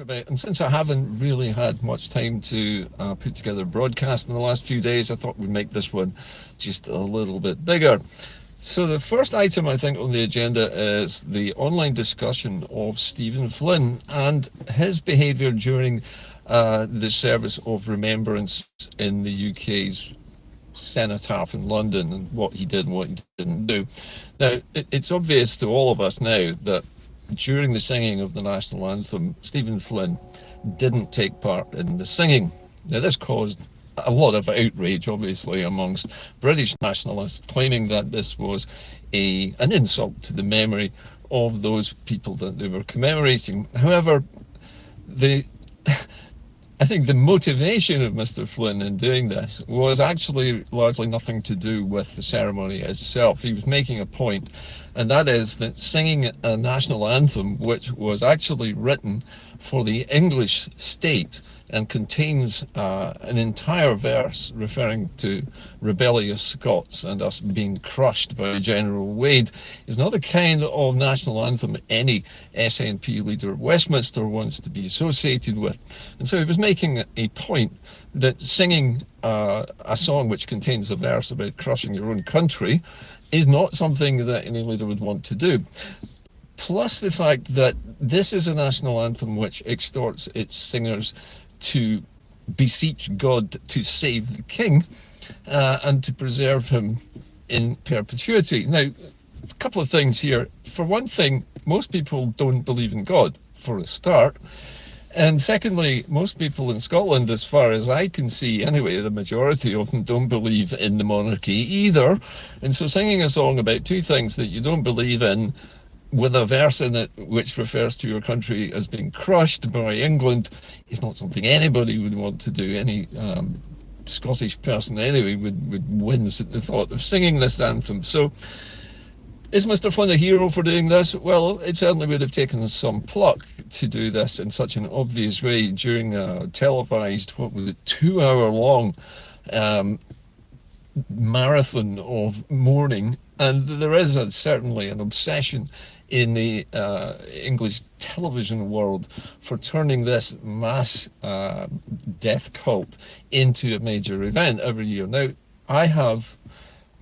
about, and since I haven't really had much time to put together a broadcast in the last few days, I thought we'd make this one just a little bit bigger. So the first item I think on the agenda is the online discussion of Stephen Flynn and his behaviour during the service of Remembrance in the UK's cenotaph in London, and what he did and what he didn't do. Now, it's obvious to all of us now that during the singing of the national anthem, Stephen Flynn didn't take part in the singing. Now, this caused a lot of outrage, obviously, amongst British nationalists, claiming that this was an insult to the memory of those people that they were commemorating. However, I think the motivation of Mr. Flynn in doing this was actually largely nothing to do with the ceremony itself. He was making a point, and that is that singing a national anthem, which was actually written for the English state and contains an entire verse referring to rebellious Scots and us being crushed by General Wade, is not the kind of national anthem any SNP leader at Westminster wants to be associated with. And so he was making a point that singing a song which contains a verse about crushing your own country is not something that any leader would want to do. Plus the fact that this is a national anthem which extorts its singers to beseech God to save the king and to preserve him in perpetuity. Now, a couple of things here. For one thing, most people don't believe in God, for a start. And secondly, most people in Scotland, as far as I can see anyway, the majority of them don't believe in the monarchy either. And so singing a song about two things that you don't believe in, with a verse in it which refers to your country as being crushed by England, is not something anybody would want to do. Any Scottish person anyway would wince at the thought of singing this anthem. So is Mr. Flynn a hero for doing this? Well, it certainly would have taken some pluck to do this in such an obvious way during a televised, 2-hour-long marathon of mourning. And there is certainly an obsession in the English television world for turning this mass death cult into a major event every year. Now, I have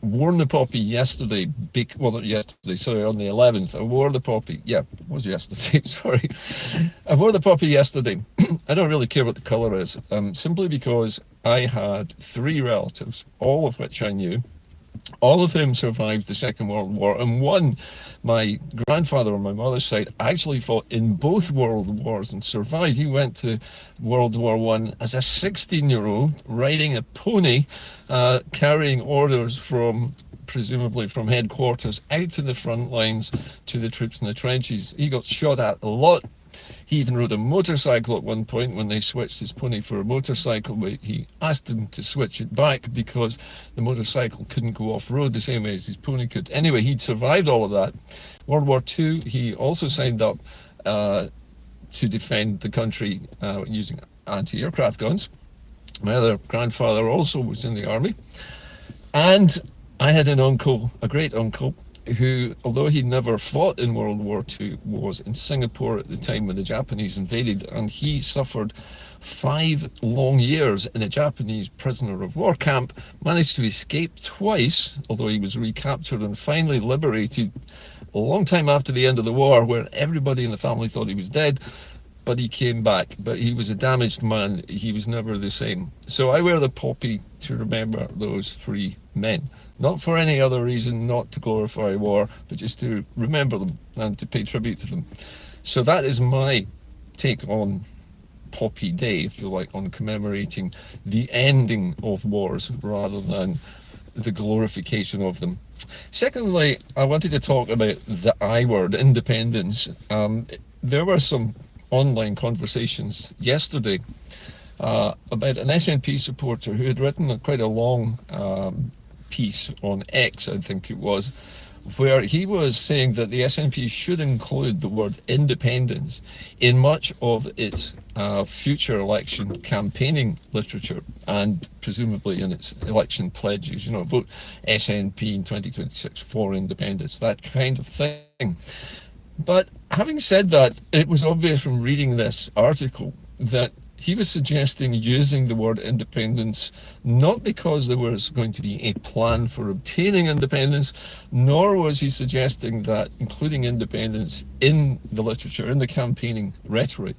worn the poppy yesterday, well, not yesterday, sorry, on the 11th. I wore the poppy, yeah, it was yesterday, sorry. I wore the poppy yesterday. I don't really care what the colour is, simply because I had 3 relatives, all of which I knew, all of whom survived the Second World War, and one, my grandfather on my mother's side, actually fought in both world wars and survived. He went to World War I as a 16-year-old, riding a pony, carrying orders from, presumably from headquarters, out to the front lines to the troops in the trenches. He got shot at a lot. He even rode a motorcycle at one point when they switched his pony for a motorcycle, but he asked them to switch it back because the motorcycle couldn't go off-road the same way as his pony could. Anyway, he'd survived all of that. World War II, he also signed up to defend the country using anti-aircraft guns. My other grandfather also was in the army. And I had an uncle, a great uncle, who, although he never fought in World War II, was in Singapore at the time when the Japanese invaded, and he suffered 5 long years in a Japanese prisoner of war camp, managed to escape twice, although he was recaptured and finally liberated a long time after the end of the war, where everybody in the family thought he was dead, but he came back. But he was a damaged man. He was never the same. So I wear the poppy to remember those 3 men. Not for any other reason, not to glorify war, but just to remember them and to pay tribute to them. So that is my take on Poppy Day, if you like, on commemorating the ending of wars rather than the glorification of them. Secondly, I wanted to talk about the I word, independence. There were some online conversations yesterday about an SNP supporter who had written quite a long piece on X, I think it was, where he was saying that the SNP should include the word independence in much of its future election campaigning literature and presumably in its election pledges, you know, vote SNP in 2026 for independence, that kind of thing. But having said that, it was obvious from reading this article that he was suggesting using the word independence not because there was going to be a plan for obtaining independence, nor was he suggesting that including independence in the literature, in the campaigning rhetoric,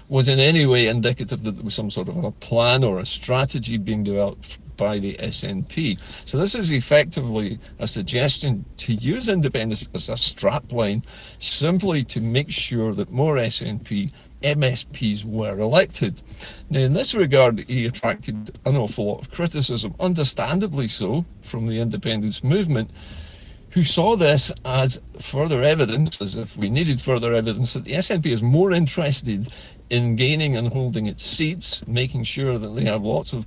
was in any way indicative that there was some sort of a plan or a strategy being developed by the SNP. So this is effectively a suggestion to use independence as a strapline, simply to make sure that more SNP MSPs were elected. Now, in this regard, he attracted an awful lot of criticism, understandably so, from the independence movement, who saw this as further evidence, as if we needed further evidence, that the SNP is more interested in gaining and holding its seats, making sure that they have lots of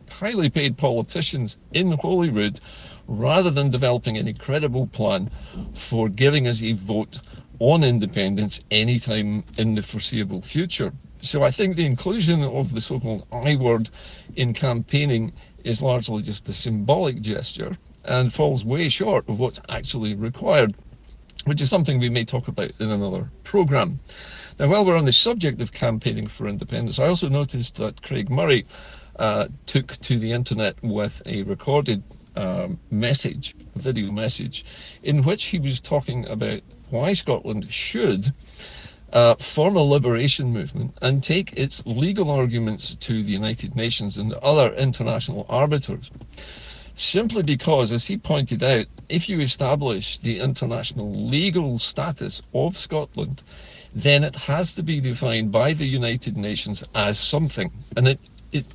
highly paid politicians in Holyrood, rather than developing any credible plan for giving us a vote on independence anytime in the foreseeable future. So I think the inclusion of the so-called I word in campaigning is largely just a symbolic gesture and falls way short of what's actually required, which is something we may talk about in another programme. Now, while we're on the subject of campaigning for independence, I also noticed that Craig Murray took to the internet with a recorded message, a video message, in which he was talking about why Scotland should form a liberation movement and take its legal arguments to the United Nations and other international arbiters. Simply because, as he pointed out, if you establish the international legal status of Scotland, then it has to be defined by the United Nations as something, and it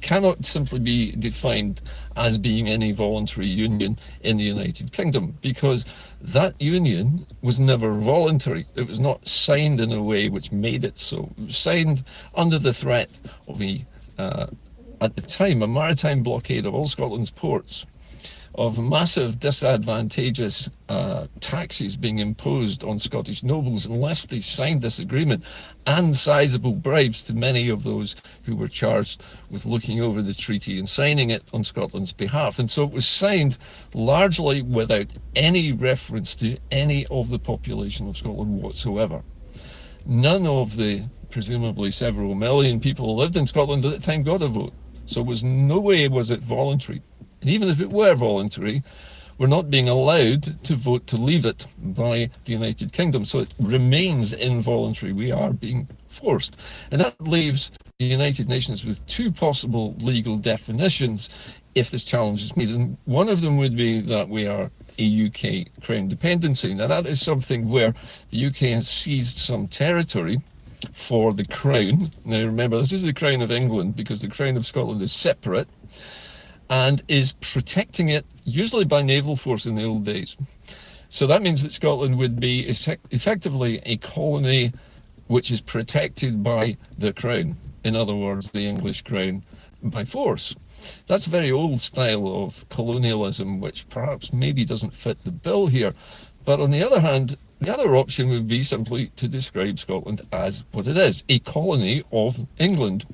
cannot simply be defined as being any voluntary union in the United Kingdom, because that union was never voluntary. It was not signed in a way which made it so. It was signed under the threat of at the time, a maritime blockade of all Scotland's ports, of massive disadvantageous taxes being imposed on Scottish nobles unless they signed this agreement, and sizable bribes to many of those who were charged with looking over the treaty and signing it on Scotland's behalf. And so it was signed largely without any reference to any of the population of Scotland whatsoever. None of the presumably several million people who lived in Scotland at the time got a vote. So no way was it voluntary. And even if it were voluntary, we're not being allowed to vote to leave it by the United Kingdom. So it remains involuntary. We are being forced. And that leaves the United Nations with two possible legal definitions if this challenge is made. And one of them would be that we are a UK Crown dependency. Now, that is something where the UK has seized some territory for the Crown. Now, remember, this is the Crown of England, because the Crown of Scotland is separate and is protecting it, usually by naval force in the old days. So that means that Scotland would be effectively a colony which is protected by the Crown. In other words, the English Crown by force. That's a very old style of colonialism, which perhaps maybe doesn't fit the bill here. But on the other hand, the other option would be simply to describe Scotland as what it is, a colony of England.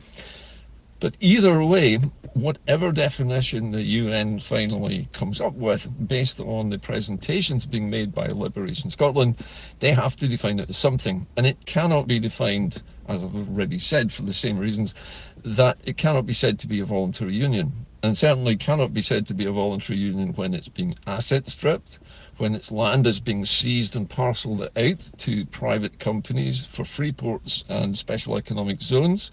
But either way, whatever definition the UN finally comes up with, based on the presentations being made by Liberation Scotland, they have to define it as something. And it cannot be defined, as I've already said, for the same reasons, that it cannot be said to be a voluntary union. And certainly cannot be said to be a voluntary union when it's being asset stripped, when its land is being seized and parcelled out to private companies for free ports and special economic zones,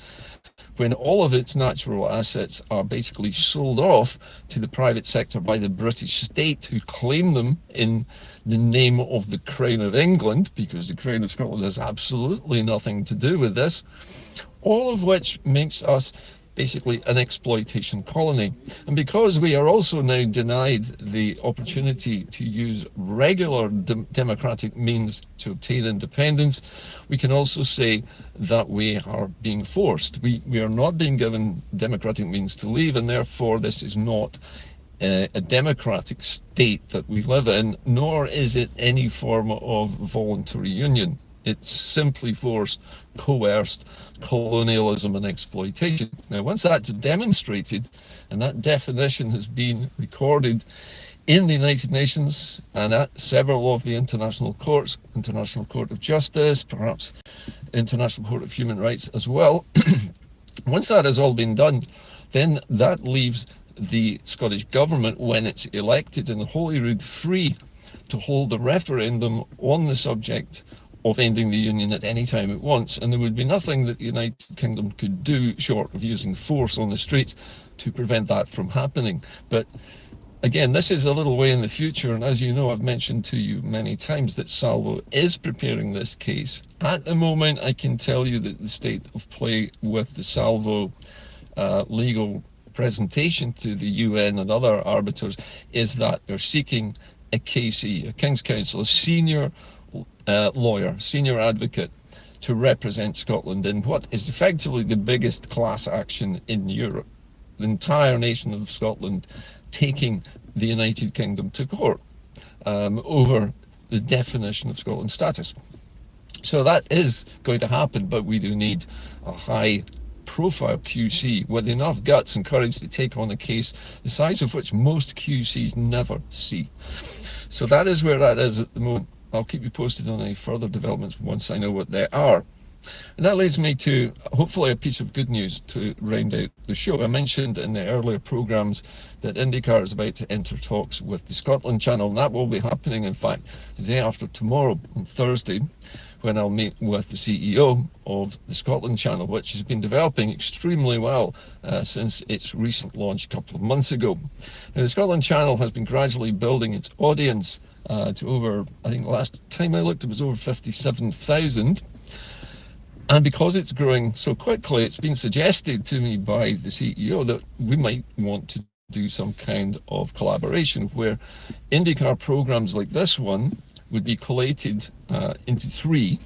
when all of its natural assets are basically sold off to the private sector by the British state, who claim them in the name of the Crown of England, because the Crown of Scotland has absolutely nothing to do with this, all of which makes us basically an exploitation colony. And because we are also now denied the opportunity to use regular democratic means to obtain independence, we can also say that we are being forced. We are not being given democratic means to leave, and therefore this is not a democratic state that we live in, nor is it any form of voluntary union. It's simply forced, coerced colonialism and exploitation. Now, once that's demonstrated and that definition has been recorded in the United Nations and at several of the international courts, International Court of Justice, perhaps International Court of Human Rights as well. Once that has all been done, then that leaves the Scottish Government, when it's elected in Holyrood, free to hold a referendum on the subject of ending the Union at any time it wants, and there would be nothing that the United Kingdom could do short of using force on the streets to prevent that from happening. But again, this is a little way in the future, and as you know, I've mentioned to you many times that Salvo is preparing this case. At the moment, I can tell you that the state of play with the Salvo legal presentation to the UN and other arbiters is that they're seeking a KC, a King's Counsel, a senior lawyer, senior advocate, to represent Scotland in what is effectively the biggest class action in Europe. The entire nation of Scotland taking the United Kingdom to court over the definition of Scotland's status. So that is going to happen, but we do need a high profile QC with enough guts and courage to take on a case the size of which most QCs never see. So that is where that is at the moment. I'll keep you posted on any further developments once I know what they are. And that leads me to hopefully a piece of good news to round out the show. I mentioned in the earlier programmes that Inde-Car is about to enter talks with the Scotland Channel, and that will be happening, in fact, the day after tomorrow, on Thursday, when I'll meet with the CEO of the Scotland Channel, which has been developing extremely well since its recent launch a couple of months ago. Now, the Scotland Channel has been gradually building its audience to over, I think the last time I looked, it was over 57,000. And because it's growing so quickly, it's been suggested to me by the CEO that we might want to do some kind of collaboration where Inde-Car programs like this one would be collated into three,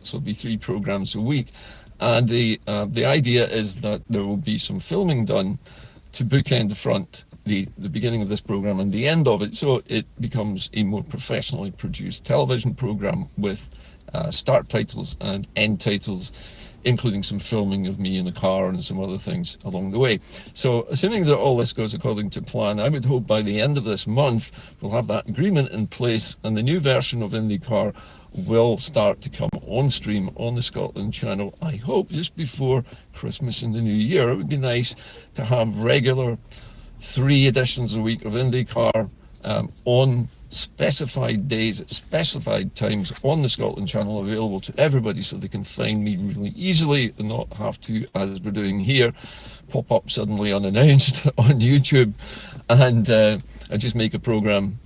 so it'll be 3 programs a week. And the idea is that there will be some filming done to bookend the front, the beginning of this program and the end of it, so it becomes a more professionally produced television program with start titles and end titles, including some filming of me in a car and some other things along the way. So assuming that all this goes according to plan, I would hope by the end of this month we'll have that agreement in place and the new version of Inde-Car will start to come on stream on the Scotland Channel, I hope just before Christmas and the New Year. It would be nice to have regular 3 editions a week of Inde-Car on specified days at specified times on the Scotland Channel, available to everybody so they can find me really easily and not have to, as we're doing here, pop up suddenly unannounced on YouTube and I just make a program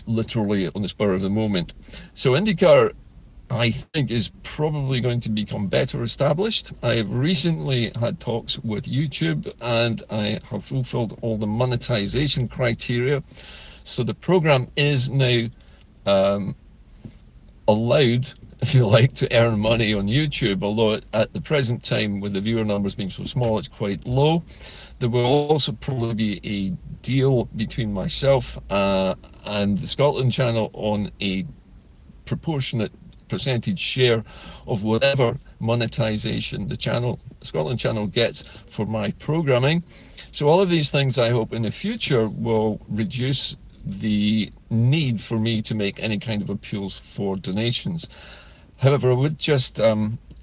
literally on the spur of the moment. So Inde-Car, I think, is probably going to become better established. I have recently had talks with YouTube and I have fulfilled all the monetization criteria. So the program is now allowed, if you like, to earn money on YouTube, although at the present time, with the viewer numbers being so small, it's quite low. There will also probably be a deal between myself and the Scotland Channel on a proportionate percentage share of whatever monetization the Scotland Channel gets for my programming. So all of these things, I hope, in the future will reduce the need for me to make any kind of appeals for donations. However, I would just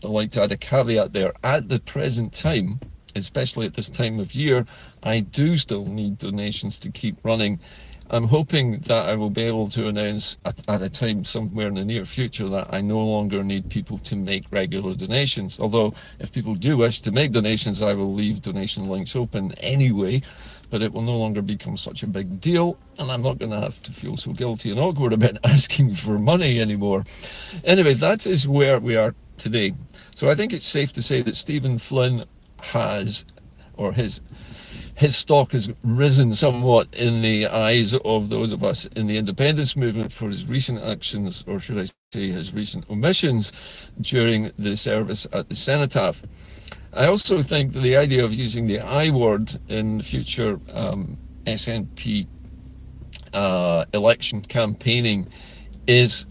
like to add a caveat there. At the present time, especially at this time of year, I do still need donations to keep running. I'm hoping that I will be able to announce at a time somewhere in the near future that I no longer need people to make regular donations. Although if people do wish to make donations, I will leave donation links open anyway, but it will no longer become such a big deal and I'm not going to have to feel so guilty and awkward about asking for money anymore. Anyway, that is where we are today. So I think it's safe to say that Stephen Flynn has, or his stock has risen somewhat in the eyes of those of us in the independence movement for his recent actions, or should I say his recent omissions, during the service at the Cenotaph. I also think that the idea of using the I word in future SNP election campaigning is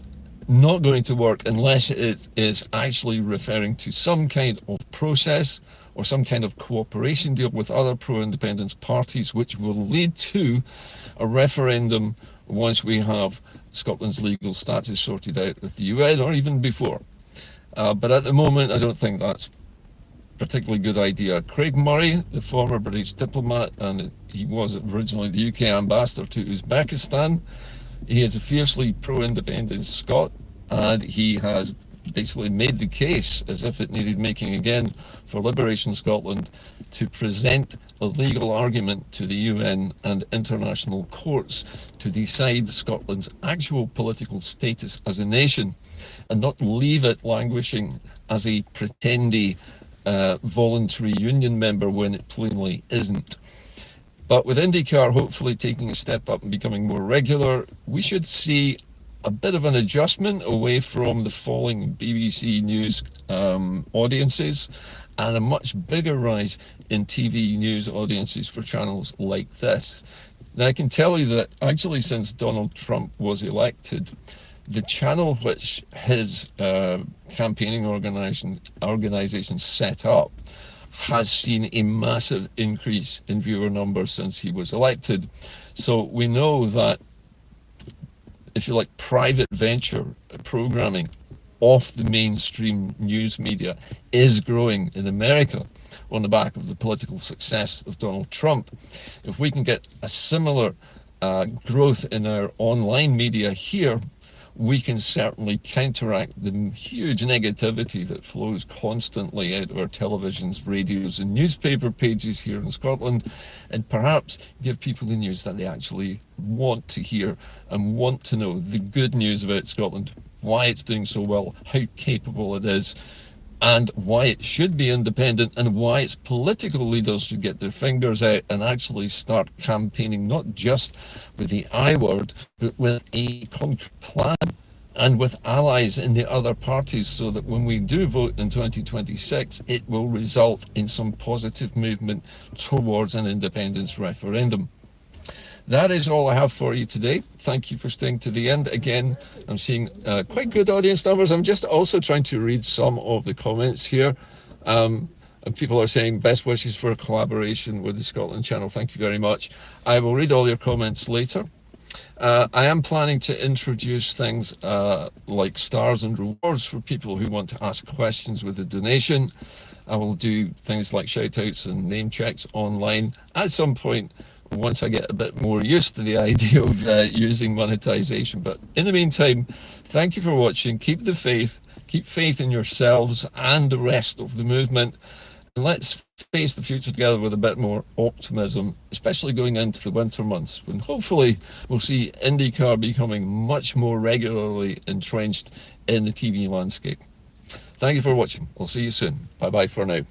not going to work unless it is actually referring to some kind of process or some kind of cooperation deal with other pro-independence parties, which will lead to a referendum once we have Scotland's legal status sorted out with the UN, or even before. But at the moment, I don't think that's a particularly good idea. Craig Murray, the former British diplomat, and he was originally the UK ambassador to Uzbekistan, he is a fiercely pro-independence Scot, and he has basically made the case, as if it needed making again, for Liberation Scotland to present a legal argument to the UN and international courts to decide Scotland's actual political status as a nation, and not leave it languishing as a pretendy voluntary union member when it plainly isn't. But with Inde-Car hopefully taking a step up and becoming more regular, we should see a bit of an adjustment away from the falling BBC News audiences, and a much bigger rise in TV news audiences for channels like this. Now, I can tell you that actually since Donald Trump was elected, the channel which his campaigning organisation set up has seen a massive increase in viewer numbers since he was elected. So we know that, if you like, private venture programming off the mainstream news media is growing in America on the back of the political success of Donald Trump. If we can get a similar growth in our online media here, we can certainly counteract the huge negativity that flows constantly out of our televisions, radios and newspaper pages here in Scotland, and perhaps give people the news that they actually want to hear and want to know, the good news about Scotland, why it's doing so well, how capable it is, and why it should be independent, and why its political leaders should get their fingers out and actually start campaigning, not just with the I word, but with a concrete plan and with allies in the other parties, so that when we do vote in 2026, it will result in some positive movement towards an independence referendum. That is all I have for you today. Thank you for staying to the end. Again, I'm seeing quite good audience numbers. I'm just also trying to read some of the comments here. And people are saying best wishes for a collaboration with the Scotland channel. Thank you very much. I will read all your comments later. I am planning to introduce things like stars and rewards for people who want to ask questions with a donation. I will do things like shout outs and name checks online at some point, once I get a bit more used to the idea of using monetization. But in the meantime, thank you for watching. Keep the faith, keep faith in yourselves and the rest of the movement, and let's face the future together with a bit more optimism, especially going into the winter months, when hopefully we'll see Inde-Car becoming much more regularly entrenched in the TV landscape. Thank you for watching. I'll see you soon. Bye bye for now.